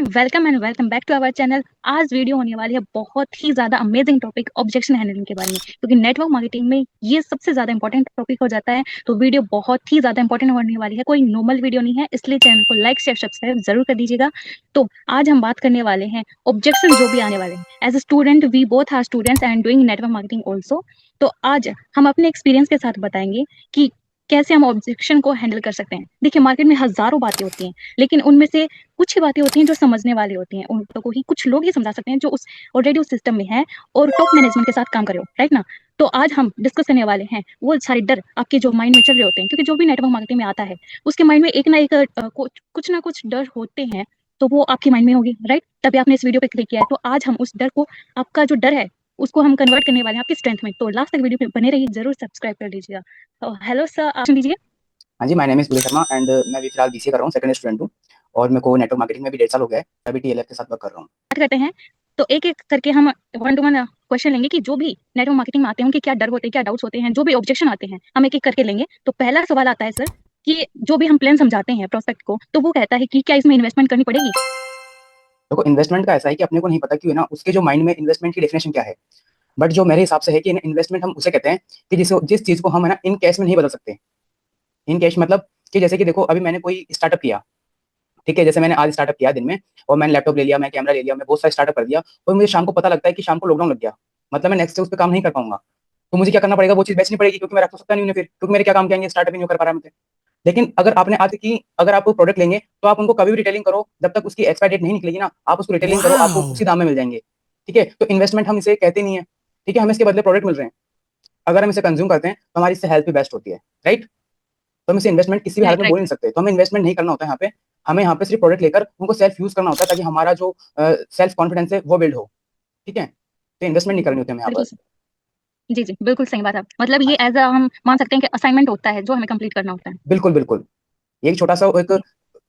Welcome and welcome back to our channel. आज video होने वाली है बहुत ही ज्यादा अमेजिंग टॉपिक ऑब्जेक्शन हैंडलिंग के बारे में, क्योंकि नेटवर्क मार्केटिंग में ये सबसे ज्यादा इंपॉर्टेंट टॉपिक हो जाता है। तो वीडियो बहुत ही ज्यादा इंपॉर्टेंट होने वाली है, कोई नॉर्मल वीडियो नहीं है, इसलिए चैनल को लाइक शेयर सब्सक्राइब जरूर कर दीजिएगा। तो आज हम बात करने वाले हैं ऑब्जेक्शन जो भी आने वाले हैं। As a student we both are students and doing network marketing also. तो आज हम अपने एक्सपीरियंस के साथ बताएंगे कि कैसे हम ऑब्जेक्शन को हैंडल कर सकते हैं। देखिए, मार्केट में हजारों बातें होती हैं, लेकिन उनमें से कुछ ही बातें होती हैं जो समझने वाली होती हैं। उन लोगों को ही कुछ लोग ही समझा सकते हैं जो उस ऑलरेडी उस सिस्टम में है और टॉप मैनेजमेंट के साथ काम करे हो, राइट ना। तो आज हम डिस्कस करने वाले हैं वो सारे डर आपके जो माइंड में चल रहे होते हैं, क्योंकि जो भी नेटवर्क मार्केटिंग में आता है उसके माइंड में एक ना एक कुछ ना कुछ डर होते हैं। तो वो आपकी माइंड में होगी, राइट, तभी आपने इस वीडियो पे क्लिक किया है। तो आज हम उस डर को, आपका जो डर है उसको हम कन्वर्ट करने वाले हैं आपकी स्ट्रेंथ में। तो लास्ट तक वीडियो पे बने रहिए, जरूर सब्सक्राइब कर लीजिएगा। तो हेलो सर, आप लीजिए। हाँ जी, my name is Sharma and मैं अभी फिलहाल बीसीए कर रहा हूँ, सेकंड स्टूडेंट हूँ। और मेरे को नेटवर्क मार्केटिंग में भी 1.5 साल हो गया है। अभी टीएलएफ के साथ वर्क कर रहा हूँ। बात करते हैं। तो एक एक करके हम वन टू वन क्वेश्चन लेंगे कि जो भी नेटवर्क मार्केटिंग में आते हैं उनके क्या डर होते हैं, क्या डाउट्स होते हैं, जो भी ऑब्जेक्शन आते हैं हम एक एक करके लेंगे। तो पहला सवाल आता है सर कि जो भी हम प्लान समझाते हैं प्रोस्पेक्ट को, तो वो कहता है कि क्या इसमें इन्वेस्टमेंट करनी पड़ेगी। देखो, इन्वेस्टमेंट का ऐसा है कि अपने को नहीं पता क्यों है ना, उसके जो माइंड में इन्वेस्टमेंट की डेफिनेशन क्या है। बट जो मेरे हिसाब से है कि इन्वेस्टमेंट हम उसे कहते हैं कि जिस चीज को हम है ना इन कैश में नहीं बदल सकते। इन कैश मतलब कि जैसे कि देखो, अभी मैंने कोई स्टार्टअप किया, ठीक है। जैसे मैंने आज स्टार्टअप किया दिन में, और मैंने लैपटॉप ले लिया, मैं कैमरा ले लिया, मैं बहुत सारा स्टार्टअप कर दिया, और मुझे शाम को पता लगता है कि शाम को लॉकडाउन लग गया, मतलब मैं नेक्स्ट से उस पर काम नहीं कर पाऊंगा। तो मुझे क्या करना पड़ेगा, वो चीज बेचनी पड़ेगी, क्योंकि मैं रख तो सकता नहीं उन्हें फिर, क्योंकि मेरे क्या काम करेंगे, स्टार्टअप ही नहीं कर पा रहा मुझे। लेकिन अगर आपने आज की, अगर आप प्रोडक्ट लेंगे तो आप उनको कभी भी रिटेलिंग करो, जब तक उसकी एक्सपायर डेट नहीं निकलेगी ना, आप उसको रिटेलिंग करो, आपको उसी दाम में मिल जाएंगे। ठीक है, तो इन्वेस्टमेंट हम इसे कहते नहीं है। ठीक है, हमें इसके बदले प्रोडक्ट मिल रहे हैं। अगर हम इसे कंज्यूम करते हैं तो हमारी इससे हेल्थ भी बेस्ट होती है, राइट। तो हम इसे इन्वेस्टमेंट किसी भी हालत राइट में राइट। बोल नहीं सकते। तो हमें इन्वेस्टमेंट नहीं करना होता है यहाँ पे। हमें यहाँ पे सिर्फ प्रोडक्ट लेकर उनको सेल्फ यूज करना होता है, ताकि हमारा जो सेल्फ कॉन्फिडेंस है वो बिल्ड हो। ठीक है, तो इन्वेस्टमेंट नहीं करनी होती हमें यहाँ बिल्कुल पर। जी जी, बिल्कुल सही बात है। मतलब हाँ ये जी, एज अ हम मान सकते हैं कि असाइनमेंट होता है जो हमें कंप्लीट करना होता है। बिल्कुल बिल्कुल। ये एक छोटा सा एक जी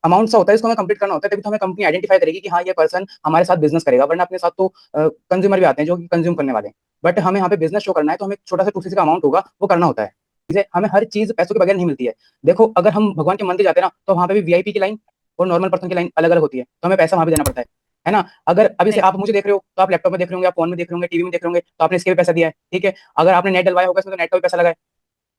अमाउंट सा होता है, इसको हमें कंप्लीट करना होता है, तभी तो हमें कंपनी आइडेंटिफाई करेगी कि हाँ, ये पर्सन हमारे साथ बिजनेस करेगा। वरना अपने साथ तो कंज्यूमर भी आते हैं जो कि कंज्यूम करने वाले हैं। बट हमें यहाँ पे बिजनेस शो करना है, तो हमें छोटा सा 2cc का अमाउंट होगा वो करना होता है। जैसे हमें हर चीज पैसों के बगैर नहीं मिलती है। देखो, अगर हम भगवान के मंदिर जाते हैं ना, तो वहाँ पे भी वीआईपी की लाइन और नॉर्मल पर्सन की लाइन अलग अलग होती है, तो हमें पैसा वहाँ भी देना पड़ता है ना। अगर अभी से राइट। आप मुझे देख रहे हो तो आप लैपटॉप में देख रहे होंगे, आप फोन में देख रहे होंगे, टीवी में देख रहे होंगे, तो आपने इसके भी पैसा दिया है। ठीक है, अगर आपने नेट डलवाया होगा इसमें, तो नेट का भी पैसा लगा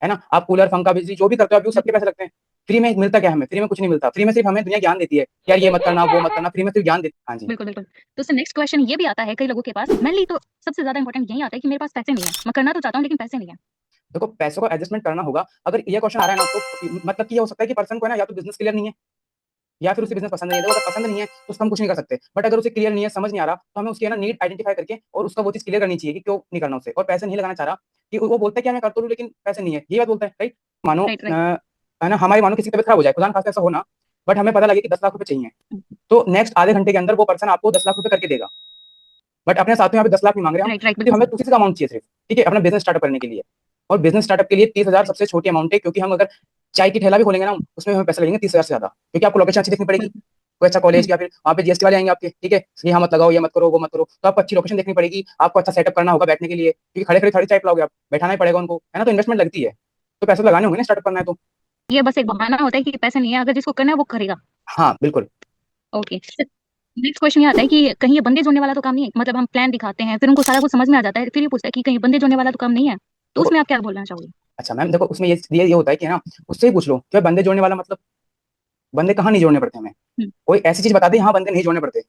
है ना। आप कूलर, पंखा, बिजली जो भी करते हो आप, सबके पैसे लगते हैं। फ्री में मिलता क्या है? हमें फ्री में कुछ नहीं मिलता। फ्री में सिर्फ हमें दुनिया ज्ञान देती है कि यार ये मत करना, वो मत करना, फ्री में सिर्फ ज्ञान देती है। हाँ जी। बिल्कुल बिल्कुल। तो उससे नेक्स्ट क्वेश्चन ये भी आता है कई लोगों के पास, मेनली तो सबसे ज्यादा इंपॉर्टेंट यही आता है कि मेरे पास पैसे नहीं है, मैं करना तो चाहता हूँ लेकिन पैसे नहीं है। देखो, पैसों का एडजस्टमेंट करना होगा। अगर ये क्वेश्चन आ रहा है ना, तो मतलब कि ये हो सकता है कि पर्सन को है ना, या तो बिजनेस क्लियर नहीं है, या फिर उसे बिजनेस पसंद नहीं है। देखो, अगर पसंद नहीं है तो उसका हम कुछ नहीं कर सकते। बट अगर उसे क्लियर नहीं है, समझ नहीं आ रहा, तो हमें उसकी है ना नीड आइडेंटिफाई करके और उसका वो चीज क्लियर करनी चाहिए कि क्यों नहीं करना उसे, और पैसे नहीं लगाना चाह रहा। कि वो बोलता है कि मैं कर तो लूं लेकिन पैसे नहीं है, ये बात बोलता है, राइट। मानो राइट राइट। है ना, हमारी मानो किसी की तबीयत खराब हो जाए, खुदा न खास्ता ऐसा होना, बट हमें पता लगे कि 10 लाख रुपए चाहिए, तो नेक्स्ट आधे घंटे के अंदर वो पर्सन आपको 10 लाख रुपए करके देगा। बट अपने साथ में यहाँ पे 10 लाख नहीं मांग रहे हम, राइट राइट, क्योंकि बिल्कुल हमें सही। उसी का अमाउंट चाहिए सिर्फ। ठीक है, अपना बिजनेस स्टार्टअप करने के लिए। और बिजनेस स्टार्टअप के लिए 30,000 राइट। सबसे छोटी अमाउंट है, क्योंकि हम अगर चाय की ठेला भी खोलेंगे ना, उसमें हमें पैसा लगेंगे 30,000 से ज्यादा, क्योंकि आपको लोकेशन अच्छी देखनी पड़ेगी, बिल्कुल। कोई अच्छा कॉलेज, हम्म। या फिर वहाँ पे जीएसटी वाले आएंगे आपके। ठीक है, यहाँ मत लगाओ, ये मत करो, वो मत करो, तो आपको अच्छी लोकेशन देखनी पड़ेगी, आपको अच्छा सेटअप करना होगा बैठने के लिए, क्योंकि खड़े खड़े थोड़ी चाय पिलाओगे आप, बैठाना ही पड़ेगा उनको, है ना। तो इन्वेस्टमेंट लगती है, तो पैसे लगाने होंगे ना स्टार्टअप करना है तो। ये बस एक बहाना होता है कि पैसे नहीं है, अगर जिसको करना है वो करेगा। हाँ बिल्कुल। ओके। नेक्स्ट क्वेश्चन ये आता है कि कहीं ये बंदे जोड़ने वाला तो काम नहीं है। मतलब हम प्लान दिखाते हैं, फिर उनको सारा कुछ समझ में आ जाता है, फिर ये पूछता है कि कहीं बंदे जोड़ने वाला तो काम नहीं है। तो देखो, उसमें आप क्या बोलना चाहोगे। अच्छा मैम, देखो उसमें ये होता है कि ना, उससे ही पूछ लो कि बंदे जोड़ने वाला मतलब बंदे कहाँ नहीं जोड़ने पड़ते हमें। हम्म। कोई ऐसी चीज बता दे, हाँ बंदे नहीं जोड़ने पड़ते।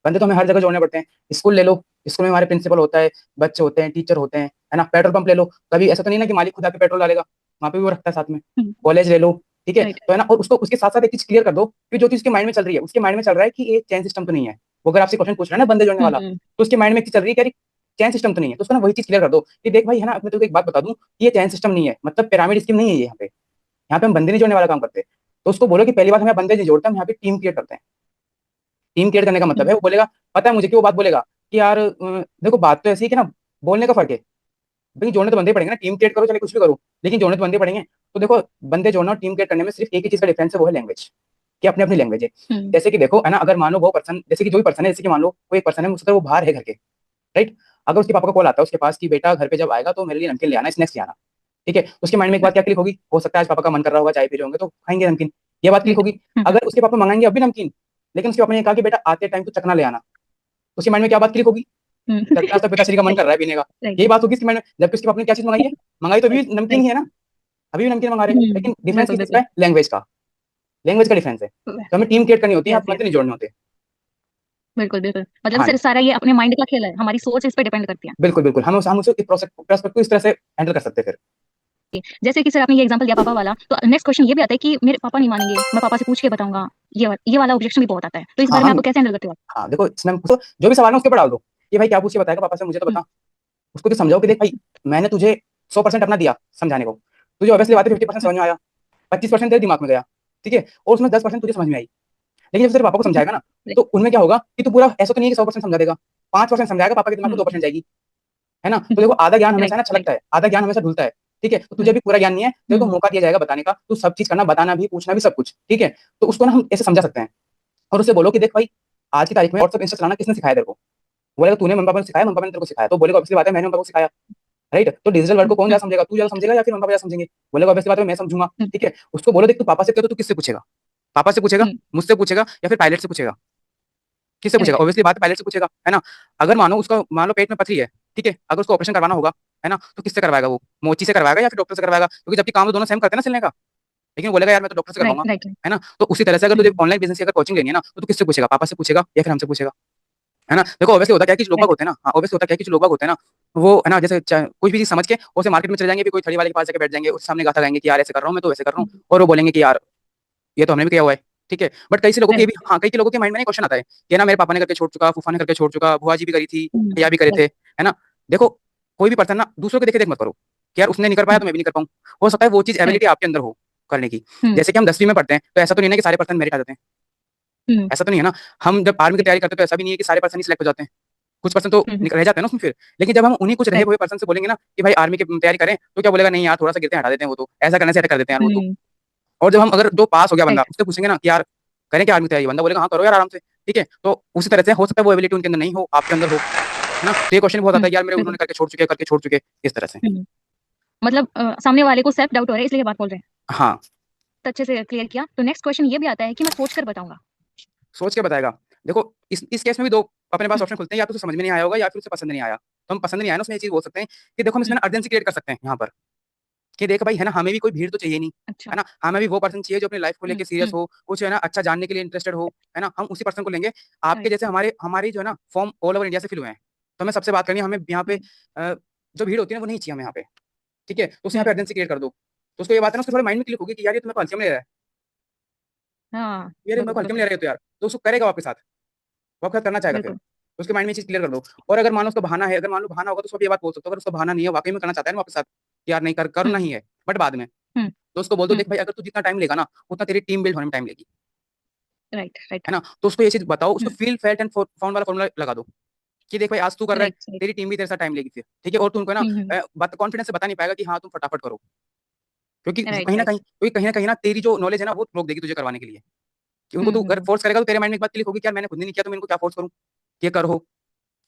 बंदे तो हमें हर जगह जोड़ने पड़ते हैं। स्कूल ले लो, स्कूल में हमारे प्रिंसिपल होता है, बच्चे होते हैं, टीचर होते हैं, है ना। पेट्रोल पंप ले लो, कभी ऐसा तो नहीं ना कि मालिक खुद आके पेट्रोल डालेगा, वहाँ पे भी वो रखता है साथ में। हम्म। कॉलेज ले लो, ठीक है, राइट। तो है ना। और उसको उसके साथ साथ एक चीज क्लियर कर दो कि जो चीज उसके माइंड में चल रही है, उसके माइंड में चल रहा है कि ये चैन सिस्टम तो नहीं है। वो अगर आपसे क्वेश्चन पूछ रहा है ना बंदे जोड़ने वाला, हम्म। तो उसके माइंड में एक चीज चल रही है कि चैन सिस्टम तो नहीं है, तो उसको ना वही चीज क्लियर कर दो कि देख भाई, है ना, मैं तुझे एक बात बता दूं कि ये चैन सिस्टम नहीं है, मतलब पिरामिड स्कीम नहीं है ये। यहाँ पे हम बंदे नहीं जोड़ने वाला काम करते हैं। तो उसको बोलो कि पहली बात, हमें बंदे नहीं जोड़ते, हम यहाँ पे टीम क्रिएट करते हैं। टीम क्रिएट करने का मतलब हम्म। है, वो बोलेगा, पता है मुझे कि वो बात बोलेगा कि यार देखो, बात तो ऐसी है कि ना, बोलने का फर्क है। भाई जोड़ने तो बंदे ही पड़ेंगे ना, टीम क्रिएट करो चाहे कुछ भी करो, लेकिन जोड़ने तो बंदे पड़ेंगे। तो देखो, बंदे जोड़ना और टीम क्रिएट करने में सिर्फ एक ही चीज का डिफरेंस है, वो है लैंग्वेज, कि अपनी अपनी लैंग्वेज है। हम्म। जैसे कि देखो, है ना, अगर मान लो वो पर्सन, जैसे कि जो भी पर्सन है, जैसे कि मान लो कोई एक पर्सन है, मुझसे वो बाहर है घर के, राइट। अगर उसके पापा का कॉल आता है उसके पास कि बेटा घर पे जब आएगा तो मेरे लिए नमकीन ले आना, स्नैक्स ले आना। ठीक है, उसके माइंड में एक बात क्या क्लिक होगी, हो सकता है आज पापा का मन कर रहा होगा, चाय पी रहे होंगे तो खाएंगे नमकीन, ये बात क्लिक राइट। होगी। अगर उसके पापा मंगाएंगे अभी नमकीन, लेकिन उसके पापा ने कहा कि बेटा आते टाइम तो चखना ले आना, तो उसके माइंड में क्या बात क्लिक होगी? चल आज तो पिताश्री का मन कर रहा है पीने का, राइट। यही बात होगी उसके माइंड में। जबकि उसके पापा ने क्या चीज मंगाई है? मंगाई तो अभी भी नमकीन राइट। ही है ना, अभी भी नमकीन मंगा रहे हैं, लेकिन डिफरेंस बिल्कुल किस चीज का बिल्कुल। है? लैंग्वेज का। लैंग्वेज का डिफरेंस है। तो हमें टीम क्रिएट करनी होती है, यस हाथ यस। नहीं जोड़ने होते। बिल्कुल बिल्कुल, मतलब हाँ सिर्फ सारा ये अपने माइंड का खेल है, हमारी सोच इस पे डिपेंड करती है। बिल्कुल बिल्कुल, हम उसे प्रोस्पेक्ट को इस तरह से हैंडल कर सकते हैं फिर। जैसे कि सर आपने ये एग्जांपल दिया पापा वाला, तो नेक्स्ट क्वेश्चन ये भी आता है कि मेरे पापा नहीं मानेंगे, मैं पापा से पूछ के बताऊंगा। ये वाला ऑब्जेक्शन भी बहुत आता है, तो इस हाँ बारे में आप हम कैसे हैंडल करते हो आप? हाँ देखो, इसमें हम तो जो भी सवाल है उसके ऊपर डाल दो कि भाई क्या पूछ के बताएगा पापा से, मुझे तो हम्म। बता। उसको तो समझाओ कि देख भाई, मैंने तुझे 100% अपना दिया समझाने को, तुझे ऑब्वियसली बात है 50% समझ में आया, 25% तेरे दिमाग में गया, ठीक है, और उसमें 10% तुझे समझ में आई। लेकिन जब तेरे पापा को समझाएगा ना, तो उनमें क्या होगा कि तू पूरा ऐसा तो नहीं है कि 100% समझा देगा, 5% समझाएगा, पापा के दिमाग में 2% जाएगी, है ना। तो देखो आधा ज्ञान हमेशा राइट है ना राइट। छलकता है, आधा ज्ञान हमेशा धुलता है, ठीक है। तो तुझे भी पूरा ज्ञान नहीं है, तेरे को मौका दिया जाएगा बताने का, तू सब चीज करना, बताना भी, पूछना भी, सब कुछ, ठीक है। तो उसको ना हम ऐसे समझा सकते हैं, और उससे बोलो कि देख भाई, आज की तारीख में व्हाट्सएप इंस्टा चलाना किसने सिखाया तेरे को? बोलेगा तूने, मम्मी पापा ने सिखाया, मम्मी पापा ने तेरे को सिखाया, तो बोलेगा ऑब्वियसली बात है मैंने मम्मी पापा को सिखाया, राइट। तो डिजिटल वर्ल्ड को कौन ज्यादा समझेगा, तू ज्यादा समझेगा या फिर मम्मी पापा ज्यादा समझेंगे? बोलेगा ऑब्वियसली बात है मैं समझूंगा, ठीक है। उसको बोलो देख तू पापा से कहते तो किससे पूछेगा? पापा से पूछेगा, मुझसे पूछेगा, या फिर पायलट से पूछेगा? किससे पूछेगा? राइट। ऑब्वियसली बात है पायलट से पूछेगा, है ना। अगर मानो उसका, मान लो पेट में पथरी है, ठीक है, अगर उसको ऑपरेशन करवाना होगा, है ना, तो किससे करवाएगा? वो मोची से करवाएगा या फिर डॉक्टर से करवाएगा? क्योंकि जबकि काम तो दोनों सेम करते हैं ना सिलने का, लेकिन वो बोलेगा यार मैं तो डॉक्टर से राइट करवाऊंगा, राइट। है ना। तो उसी तरह से अगर तुझे ऑनलाइन बिजनेस की अगर कोचिंग लेनी है ना, तो तू किससे पूछेगा? पापा से पूछेगा या फिर हमसे पूछेगा, है ना। देखो ऑब्वियसली होता क्या है कि जो लोग बाग राइट। होते हैं ना, हाँ ऑब्वियसली होता क्या है कि जो लोग बाग होते हैं ना, वो है ना, जैसे कुछ भी चीज समझ के वो से मार्केट में चले जाएंगे, भी कोई थड़ी वाले के पास जाके बैठ जाएंगे, उसके सामने गाथा गाएंगे कि यार ऐसे कर रहा हूँ मैं, तो वैसे कर रहा हूँ, और वो बोलेंगे कि यार ये तो हमने भी किया हुआ है, ठीक है। बट कई से लोगों के ये भी, हाँ कई के लोगों के माइंड में नहीं क्वेश्चन आता है कि ना मेरे पापा ने करके छोड़ चुका, फूफा ने करके छोड़ चुका, बुआ जी भी करी थी, भैया भी करे थे, है ना। देखो कोई भी पर्सन ना दूसरों को देखे देख मत करो कि यार उसने नहीं कर पाया तो मैं भी नहीं कर पाऊँ। हो सकता है वो चीज एबिलिटी आपके अंदर हो करने की। जैसे कि हम 10वीं में पढ़ते हैं, तो ऐसा तो नहीं है कि सारे पर्सन मेरिट आ जाते हैं, ऐसा तो नहीं है ना। हम जब आर्मी की तैयारी करते हैं तो ऐसा भी नहीं है कि सारे पर्सन ही सिलेक्ट हो जाते हैं, कुछ पर्सन तो रह जाते हैं ना उसमें फिर। लेकिन जब हम उन्हीं कुछ रहे हुए पर्सन से बोलेंगे ना कि भाई आर्मी की तैयारी करें, तो क्या बोलेगा? नहीं यार थोड़ा सा गिरते हैं, हटा देते हैं, वो तो ऐसा करने से अटक कर देते हैं यार वो तो। और जब हम, अगर जो पास हो गया बंदा, उससे पूछेंगे ना कि यार करें क्या आर्मी की तैयारी, बंदा बोलेगा हाँ करो यार आराम से, ठीक है। तो उसी तरह से हो सकता है वो एबिलिटी उनके अंदर नहीं हो, आपके अंदर हो, है ना। तो ये क्वेश्चन बहुत आता है कि यार मेरे उन्होंने करके छोड़ चुके, इस तरह से। मतलब सामने वाले को सेल्फ डाउट हो रहा है इसलिए ये बात बोल रहे हैं। हाँ तो अच्छे से क्लियर किया, तो नेक्स्ट क्वेश्चन ये भी आता है कि मैं सोच कर बताऊंगा। सोच के बताएगा। देखो इस केस में भी दो अपने पास ऑप्शन खुलते हैं, या तो उसे समझ में नहीं आया होगा या फिर उसे पसंद नहीं आया। तो हम पसंद नहीं आया ना, उसमें ये चीज बोल सकते हैं कि देखो हम इसमें ना अर्जेंसी क्रिएट कर सकते हैं यहाँ पर, कि देख भाई है ना, हमें भी कोई भीड़ तो चाहिए नहीं, अच्छा। है ना। हमें भी वो पर्सन चाहिए जो अपनी लाइफ को लेके सीरियस हो, कुछ है ना अच्छा जानने के लिए इंटरेस्टेड हो, है ना। हम उसी पर्सन को लेंगे। आपके राइट। जैसे हमारे हमारी जो है ना फॉर्म ऑल ओवर इंडिया से फिल हुए हैं, तो हमें सबसे बात करनी है, हमें यहाँ पे जो भीड़ होती है ना वो नहीं चाहिए हमें यहाँ पे, ठीक है। तो उसे यहाँ पे अर्जेंसी क्रिएट कर दो, तो उसको ये बात है ना, उसके थोड़े माइंड में क्लिक होगी कि यार ये तुम्हें हल्के में ले रहा है, हाँ यार ये बिल्कुल तुम्हें हल्के में ले बिल्कुल रहे हो, तो यार तो उसको करेगा वो आपके साथ, वो आपके साथ करना चाहेगा फिर। बिल्कुल। तो उसके माइंड में ये चीज क्लियर कर दो। और अगर मान लो उसका बहाना है, अगर मान लो बहाना होगा तो उसको भी ये बात बोल सकते हो, अगर उसका बहाना नहीं है, वाकई में करना चाहता है ना वो आपके साथ कि यार नहीं करना ही है बट बाद में, हम्म तो उसको बोल दो हम्म। देख भाई अगर तू जितना टाइम लेगा ना, उतना तेरी टीम बिल्ड होने में टाइम लेगी, राइट राइट। है ना। तो उसको ये चीज बताओ, उसको फील फेल्ट एंड फाउंड वाला फॉर्मूला लगा दो कि देख भाई आज तू कर रहा है, राइट राइट। तेरी टीम भी तेरे साथ टाइम लेगी फिर, ठीक है। और तुमको ना बात कॉन्फिडेंस से बता नहीं पाएगा कि हाँ तुम फटाफट करो, क्योंकि राइट राइट। कहीं ना कहीं ना तेरी जो नॉलेज है ना वो रोक देगी तुझे करवाने के लिए, कि उनको तू अगर हम्म। फोर्स करेगा तो तेरे माइंड में एक बात क्लिक होगी कि यार मैंने खुद ने नहीं किया तो मैं इनको क्या फोर्स करूँ, ये करो,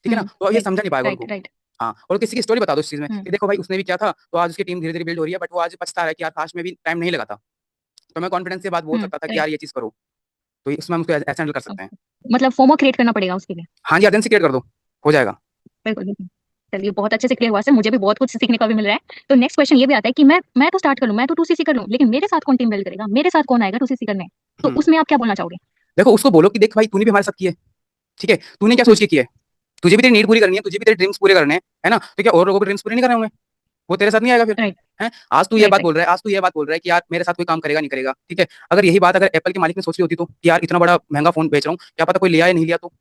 ठीक है ना। तो अब ये राइट समझा नहीं पाएगा राइट उनको। राइट। हाँ, और किसी की स्टोरी बता दो इस चीज में कि देखो भाई उसने भी किया था, तो आज उसकी टीम धीरे धीरे बिल्ड हो रही है, बट वो आज पछता रहा है कि यार काश में भी टाइम नहीं लगा था, तो मैं कॉन्फिडेंस से बात बोल सकता था कि राइट। यार ये चीज करो। तो इसमें हम उसको ऐसे हैंडल कर सकते हैं। मतलब फोमो क्रिएट करना पड़ेगा उसके लिए। हाँ जी, आइडेंटिटी क्रिएट कर दो, हो जाएगा। बिल्कुल बिल्कुल। चलिए बहुत अच्छे से क्लियर हुआ सर, मुझे भी बहुत कुछ सीखने का भी मिल रहा है। तो नेक्स्ट क्वेश्चन ये भी आता है कि मैं तो स्टार्ट कर लूं, मैं तो 2cc कर लूं, लेकिन मेरे साथ कौन टीम बिल्ड करेगा, मेरे साथ कौन आएगा 2cc करने? तो हम्म उसमें आप क्या बोलना चाहोगे? देखो उसको बोलो कि देख भाई तूने भी हमारे साथ की है, ठीक है, तूने क्या सोच के की है? तुझे भी तेरी नीड पूरी करनी है, तुझे भी तेरे ड्रीम्स पूरे करने हैं, है ना। तो क्या और लोगों के ड्रीम्स पूरे नहीं करने होंगे? वो तेरे साथ नहीं आएगा फिर, राइट है। आज तू ये राइट बात राइट। बोल रहा है, आज तू ये बात बोल रहा है कि यार मेरे साथ कोई काम करेगा नहीं करेगा, ठीक है। अगर यही बात अगर एप्पल के मालिक ने सोच ली होती तो कि यार इतना बड़ा महंगा फोन बेच रहा हूँ, क्या पता कोई लिया या नहीं लिया, तो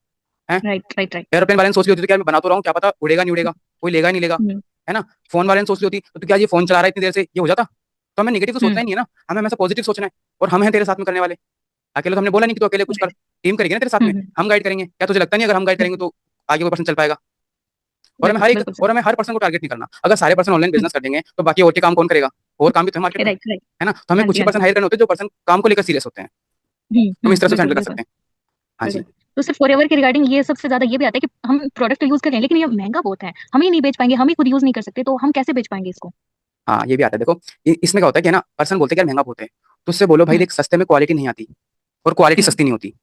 है। Right right right. एरोप्लेन वाले ने सोच ली होती तो क्या मैं बना तो रहा हूँ, क्या पता उड़ेगा नहीं उड़ेगा, कोई लेगा नहीं लेगा, हम्म है ना। फोन वाले ने सोच ली होती तो क्या ये फोन चला रहा है इतनी देर से, ये हो जाता। तो हमें नेगेटिव तो सोचना हम्म। ही नहीं है ना, हमें हमेशा पॉजिटिव सोचना है। और हम हैं तेरे साथ में करने वाले, अकेले तो हमने बोला नहीं कि तू अकेले कुछ कर, राइट। टीम करेगी ना तेरे साथ में, हम गाइड करेंगे। क्या तुझे लगता नहीं अगर हम गाइड करेंगे तो आगे कोई पर्सन चल पाएगा? बिल्कुल बिल्कुल सर। और हमें हर पर्सन को टारगेट नहीं करना। अगर सारे पर्सन ऑनलाइन बिजनेस कर देंगे तो बाकी और के काम कौन करेगा? और काम भी तो है मार्केट में, राइट राइट। है ना। तो हमें हाँ कुछ जी ही हाँ पर्सन जी। हायर करने होते हैं जो पर्सन काम को लेकर सीरियस होते हैं। हम इस तरह से हैंडल बिल्कुल कर बिल्कुल। सकते हैं। हाँ बिल्कुल। जी। तो सिर्फ फॉरएवर के रिगार्डिंग ये सबसे ज्यादा ये भी आता है कि हम प्रोडक्ट तो यूज कर रहे हैं लेकिन ये महंगा बहुत है, हम ही नहीं बेच पाएंगे, हम ही खुद यूज नहीं कर सकते, तो हम कैसे बेच पाएंगे इसको? हाँ ये भी आता है। देखो इसमें क्या होता है कि ना पर्सन बोलते हैं कि यार महंगा बहुत है, तो उससे बोलो भाई हम्म देख सस्ते में क्वालिटी नहीं आती और क्वालिटी हम्म। सस्ती नहीं होती,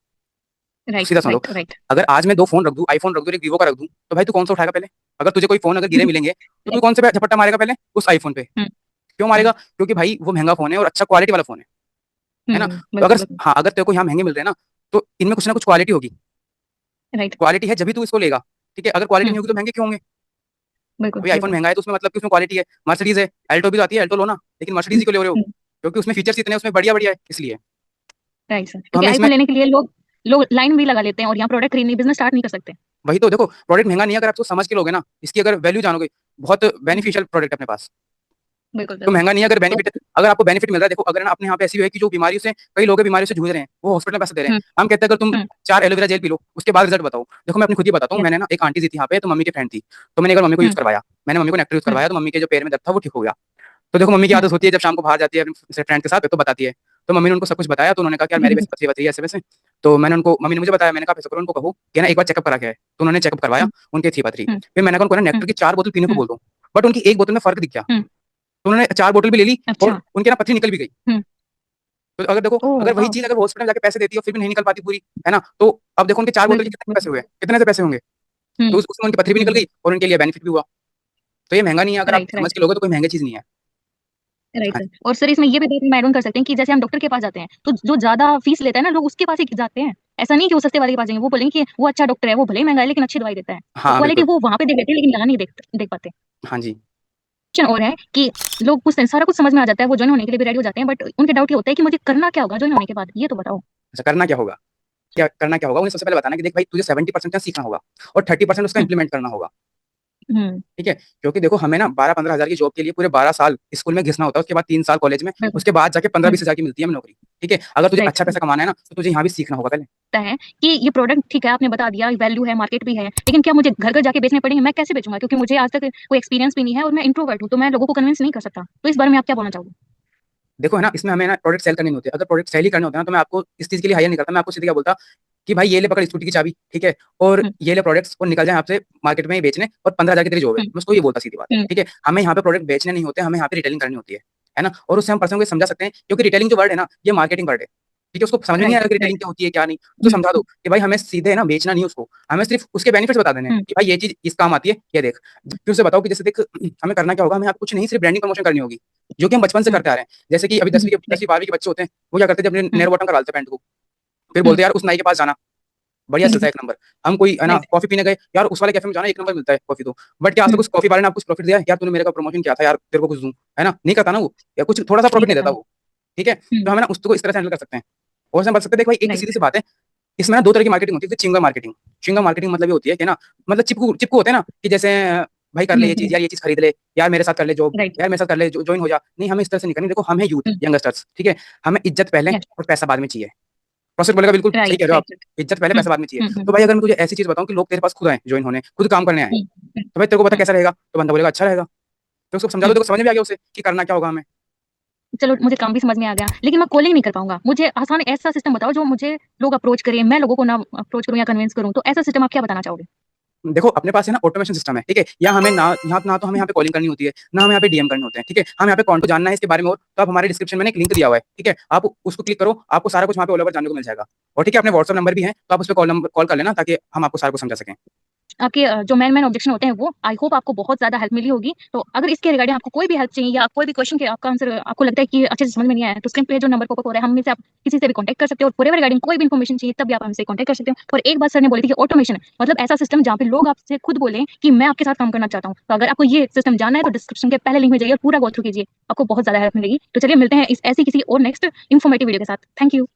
राइट सीधा समझ लो। Right right. अगर आज मैं 2 फ़ोन रख दूँ, आईफ़ोन रख दूँ, एक वीवो का रख दूँ, तो भाई तू कौन-सा उठाएगा पहले? अगर तुझे कोई फ़ोन अगर गिरे मिलेंगे, तो तू राइट। कौन से पे झपट्टा मारेगा पहले? उस आईफ़ोन पे। क्यों मारेगा? क्योंकि भाई वो महँगा फ़ोन है और अच्छा क्वालिटी वाला फ़ोन है ना? तो अगर बिल्कुल बिल्कुल। हाँ, अगर तेरे को यहाँ महँगे मिल रहे हैं ना, तो इनमें कुछ ना कुछ क्वालिटी होगी। राइट। क्वालिटी है जभी तू इसको लेगा, ठीक है? अगर क्वालिटी हम्म। नहीं होगी तो महँगे क्यों होंगे? बिल्कुल अभी आईफ़ोन बिल्कुल। महँगा है तो उसमें मतलब कि उसमें क्वालिटी है। मर्सिडीज़ है, अल्टो भी तो आती है, अल्टो लो ना, लेकिन मर्सिडीज़ ही क्यों ले रहे हो? क्योंकि उसमें फीचर्स इतने उसमें बढ़िया-बढ़िया है, इसलिए। राइट सर, तो क्योंकि हमें इसमें आईफोन लेने के लिए लोग लोग लाइन भी लगा लेते हैं और यहाँ प्रोडक्ट खरीदने बिजनेस स्टार्ट नहीं कर सकते। वही तो देखो, प्रोडक्ट महँगा नहीं है, अगर आप उसको समझ के लोगे ना, इसकी अगर वैल्यू जानोगे, बहुत हम्म, बेनिफिशियल प्रोडक्ट है अपने पास। बिल्कुल तो बिल्कुल। महँगा नहीं है, अगर तो बेनिफिट अगर आपको बेनिफिट मिल रहा है, देखो अगर ना अपने यहाँ पे ऐसी है कि जो बीमारियों से कई लोग बीमारियों से जूझ रहे हैं, वो हॉस्पिटल में पैसे दे रहे हैं। हम्म हम कहते हैं अगर तुम हम्म 4 एलोवेरा जेल पी लो, उसके बाद रिजल्ट बताओ। देखो मैं अपनी खुद ही बताता हूँ, यस। मैंने ना एक आंटी जी थी यहाँ पे, तो मम्मी की फ्रेंड थी। तो मैंने एक बार मम्मी को यूज़ हम्म करवाया। मैंने मम्मी को नेक्टर यूज़ हम्म करवाया, तो मम्मी के जो पैर में दर्द था वो ठीक हो गया। तो देखो मम्मी की हम्म आदत होती है जब शाम को बाहर जाती है अपने फ्रेंड के साथ तो बताती है। तो मम्मी ने उनको सब कुछ बताया तो उन्होंने कहा कि यार मेरी वैसे पथरी वथरी है ऐसे-वैसे। तो मैंने उनको मम्मी ने मुझे बताया मैंने कहा ऐसा करो उनको कहो कि ना एक बार चेकअप करा के आए। तो उन्होंने चेकअप करवाया, हम्म उनकी थी पथरी। हम्म फिर मैंने कहा उनको ना हम्म नेक्टर की 4 बोतल पीने को हम्म बोल दो। बट उनकी 1 बोतल में फ़र्क दिख गया। हम्म, तो उन्होंने 4 बोतल भी ले ली अच्छा। और उनकी ना पथरी निकल भी गई। हम्म। तो अगर देखो ओह अगर वही वाह। चीज़ अगर हॉस्पिटल में जाके पैसे देती है और फिर भी नहीं निकल पाती पूरी, है ना? तो अब देखो उनके 4 बोतल के बिल्कुल कितने पैसे बिल्कुल। हुए? कितने से पैसे होंगे? तो उसमें उनकी पथरी भी निकल हम्म। गई और उनके लिए बेनिफिट भी हुआ। तो ये महँगा नहीं है, अगर आप राइट समझ राइट के लोगे तो कोई महँगी चीज़ नहीं है। राइट हाँ, सर, और सर इसमें ये भी बात हम ऐड ऑन कर सकते हैं कि जैसे हम डॉक्टर के पास जाते हैं तो जो ज्यादा फीस लेता है ना लोग उसके पास ही जाते हैं। ऐसा नहीं कि वो सस्ते वाले के पास जाएंगे, वो बोलेंगे कि वो अच्छा डॉक्टर है, वो भले ही महंगा है लेकिन अच्छी दवाई देता है। तो हाँ, क्वालिटी बिल्कुल। वो वहां पे देख लेते हैं लेकिन यहाँ नहीं देख पाते। हाँ जी। क्वेश्चन और है कि लोग पूछते हैं, सारा कुछ समझ में आ जाता है, वो ज्वाइन होने के लिए भी रेडी हो जाते हैं, बट उनके डाउट ये होता है कि मुझे करना क्या होगा ज्वाइन होने के बाद, ये तो बताओ। अच्छा करना क्या होगा? क्या करना क्या होगा? उन्हें सबसे पहले बताना कि देख भाई तुझे 70% ना सीखना होगा और 30% उसका हम्म इम्प्लीमेंट करना होगा। हम्म, ठीक है? क्योंकि देखो हमें ना 12-15 हज़ार की जॉब के लिए पूरे 12 साल स्कूल में घिसना होता है, उसके बाद 3 साल कॉलेज में, बिल्कुल। उसके बाद जाके 15-20 हम्म। हज़ार की मिलती है हमें नौकरी। ठीक है? अगर तुझे राइट। अच्छा पैसा कमाना है ना, तो तुझे यहाँ भी सीखना होगा पहले। है कि ये प्रोडक्ट ठीक है, आपने बता दिया वैल्यू है, मार्केट भी है, लेकिन क्या मुझे घर घर जाके बेचने पड़ेंगे? मैं कैसे बेचूंगा? क्योंकि मुझे आज तक कोई एक्सपीरियंस भी नहीं है और मैं इंट्रोवर्ट हूँ, तो मैं लोगों को कन्विंस नहीं कर सकता। तो इस बारे में आप क्या बोलना चाहोगे? देखो है ना, इसमें हमें ना प्रोडक्ट सेल करने नहीं होते। अगर प्रोडक्ट सेल ही करने होते ना, तो मैं आपको इस चीज़ के लिए हायर नहीं करता। मैं आपको सीधे क्या बोलता कि भाई ये ले पकड़ स्कूटी की चाबी, ठीक है? और हम्म ये ले प्रोडक्ट्स और निकल जाए आपसे मार्केट में बेचने और 15,000 की तेरी जॉब है। हम्म मैं उसको ये बोलता सीधी बात, हम्म ठीक है? हमें यहाँ पे प्रोडक्ट बेचने नहीं होते, हमें यहाँ पे रिटेलिंग करनी होती है ना? और उससे हम पर्सन को समझा सकते हैं क्योंकि रिटेलिंग जो वर्ड है ना, ये मार्केटिंग वर्ड है। ठीक है? उसको समझ में नहीं आ राइट रहा कि रिटेलिंग राइट। क्या होती है, क्या नहीं, तो हम्म समझा दो कि भाई हमें सीधे ना बेचना नहीं है उसको, हमें सिर्फ उसके बेनिफिट्स बता देने हैं हम्म कि भाई ये चीज़ इस काम आती है, ये देख। फिर उसे बताओ कि जैसे देख हमें करना क्या होगा, हमें यहाँ पे कुछ नहीं सिर्फ ब्रांडिंग प्रमोशन करनी होगी, जो कि हम बचपन से हम्म करते आ रहे हैं। जैसे कि अभी 10वीं राइट। 10वीं 12वीं के बच्चे होते हैं, वो क्या करते थे अपने हम्म नेयर बॉटम करवा लेते हैं पैंट को। फिर हम्म बोलते हैं यार उस नाई के पास जाना, बढ़िया चलता है एक नंबर। हम कोई है ना राइट। कॉफ़ी पीने गए, यार उस वाले कैफ़े में जाना एक नंबर मिलता है कॉफ़ी तो। बट क्या आज तक हम्म, उस कॉफ़ी वाले ने आपको कुछ प्रॉफ़िट दिया है? यार तूने मेरे को प्रमोशन किया था यार तेरे को कुछ दूँ, है ना? नहीं करता ना वो, या कुछ थोड़ा-सा नहीं प्रॉफ़िट नहीं करता देता वो। वो, ठीक है? तो हम्म हमें ना उसको इस तरह से हैंडल कर सकते हैं। और उसमें बता सकते हैं देख भाई एक तो राइट। सीधी-सी बात है, इसमें ना 2 तरह की मार्केटिंग होती है, एक तो च्युइंगम मार्केटिंग। च्युइंगम मार्केटिंग मतलब ये होती है कि ना मतलब चिपकू चिपकू होते हैं ना कि जैसे भाई कर ले ये चीज़ खरीद ले, यार मेरे साथ कर ले जॉब, राइट। यार मेरे साथ कर ले जॉइन हो जा। नहीं हमें इस तरह से नहीं करनी। देखो हम हैं यूथ, हम्म यंगस्टर्स, ठीक है? हमें इज़्ज़त पहले यस। और पैसा बाद में चाहिए। प्रोसेस बोलेगा बिल्कुल सही राइट कह रहे हो आप। Right right. इज़्ज़त पहले हम्म पैसा बाद में चाहिए। हम्म तो भाई अगर मैं तुझे ऐसी चीज़ बताऊँ कि लोग तेरे पास खुद आएँ जॉइन होने, खुद काम करने आएँ, हम्म हम्म तो भाई तेरे को पता हम्म कैसा रहेगा? तो बंदा बोलेगा अच्छा रहेगा। तो उसको समझा दो, हम्म। देखो समझ में आ गया उसे कि करना क्या होगा हमें। चलो मुझे काम भी समझ में आ गया, लेकिन मैं कॉलिंग नहीं कर पाऊंगा। मुझे आसान ऐसा सिस्टम बताओ जो मुझे लोग अप्रोच करें, मैं लोगों को ना अप्रोच करूं या कन्विंस करूं, तो ऐसा सिस्टम आप क्या बताना चाहोगे? देखो अपने पास है ना ऑटोमेशन सिस्टम है, ठीक है? या हमें ना तो हमें यहाँ पे कॉलिंग करनी होती है, ना हमें यहाँ पे डीएम करने होते हैं, ठीक है? हमें यहाँ पे कौन को जानना है इसके बारे में और तो आप हमारे डिस्क्रिप्शन में ना एक लिंक दिया हुआ है, ठीक है? आप उसको क्लिक करो, आपको सारा कुछ वहाँ पे ऑल ओवर जानने को मिल जाएगा। और ठीक है अपने व्हाट्सएप नंबर भी है, तो आप उस पे कॉल कर लेना ताकि हम आपको सारा कुछ समझा सकें। आपके जो मेन ऑब्जेक्शन होते हैं वो आई होप आपको बहुत ज्यादा हेल्प मिली होगी। तो अगर इसके रिगार्डिंग आपको कोई भी हेल्प चाहिए या कोई भी क्वेश्चन के आपका आंसर आपको लगता है कि अच्छे से समझ में नहीं आया, तो स्क्रीन पे जो नंबर पॉपअप हो रहा है हम में से आप किसी से भी कांटेक्ट कर सकते हो, और पूरे रिगार्डिंग कोई भी इन्फॉर्मेशन चाहिए तब भी आप हमसे कांटेक्ट कर सकते हो। और एक बात सर ने बोली थी कि ऑटोमेशन मतलब ऐसा सिस्टम जहाँ पे लोग आपसे खुद बोलें कि मैं आपके साथ काम करना चाहता हूँ। तो अगर आपको ये सिस्टम जानना है तो डिस्क्रिप्शन के पहले लिंक में जाइए और पूरा गो थ्रू कीजिए, आपको बहुत ज्यादा हेल्प मिलेगी। तो चलिए मिलते हैं इस ऐसी किसी और नेक्स्ट इन्फॉर्मेटिव वीडियो के साथ। Thank you.